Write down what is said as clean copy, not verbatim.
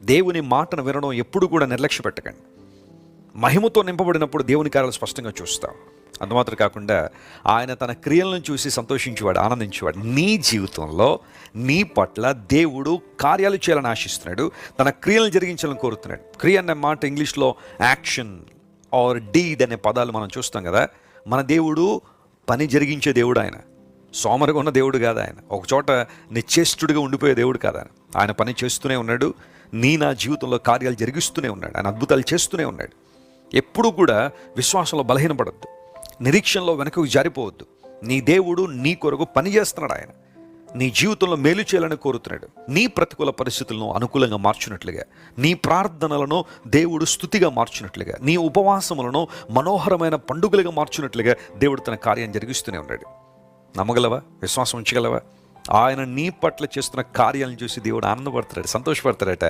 దేవుని మాటను వినడం ఎప్పుడు కూడా నిర్లక్ష్య పెట్టకండి. మహిమతో నింపబడినప్పుడు దేవుని కార్యాలు స్పష్టంగా చూస్తాం. అందుమాత్రం కాకుండా ఆయన తన క్రియలను చూసి సంతోషించేవాడు, ఆనందించేవాడు. నీ జీవితంలో నీ పట్ల దేవుడు కార్యాలు చేయాలని ఆశిస్తున్నాడు, తన క్రియలను జరిగించాలని కోరుతున్నాడు. క్రియ అనే మాట ఇంగ్లీష్లో యాక్షన్ ఆర్ డీడ్ అనే పదాలు మనం చూస్తాం కదా. మన దేవుడు పని జరిగించే దేవుడు. ఆయన సోమరిగా ఉన్న దేవుడు కాదు. ఆయన ఒకచోట నిశ్చేష్టుడిగా ఉండిపోయే దేవుడు కాదు. ఆయన పని చేస్తూనే ఉన్నాడు. నా జీవితంలో కార్యాలు జరిగిస్తూనే ఉన్నాడు. ఆయన అద్భుతాలు చేస్తూనే ఉన్నాడు. ఎప్పుడూ కూడా విశ్వాసంలో బలహీనపడద్దు, నిరీక్షణలో వెనకకు జారిపోవద్దు. నీ దేవుడు నీ కొరకు పని చేస్తున్నాడు. ఆయన నీ జీవితంలో మేలు చేయాలని కోరుతున్నాడు. నీ ప్రతికూల పరిస్థితులను అనుకూలంగా మార్చినట్లుగా, నీ ప్రార్థనలను దేవుడు స్తుతిగా మార్చినట్లుగా, నీ ఉపవాసములను మనోహరమైన పండుగలుగా మార్చినట్లుగా దేవుడు తన కార్యం జరిగిస్తూనే ఉన్నాడు. నమ్మగలవా? విశ్వాసం ఉంచగలవా? ఆయన నీ పట్ల చేస్తున్న కార్యాలను చూసి దేవుడు ఆనందపడతాడు, సంతోషపడతాడట.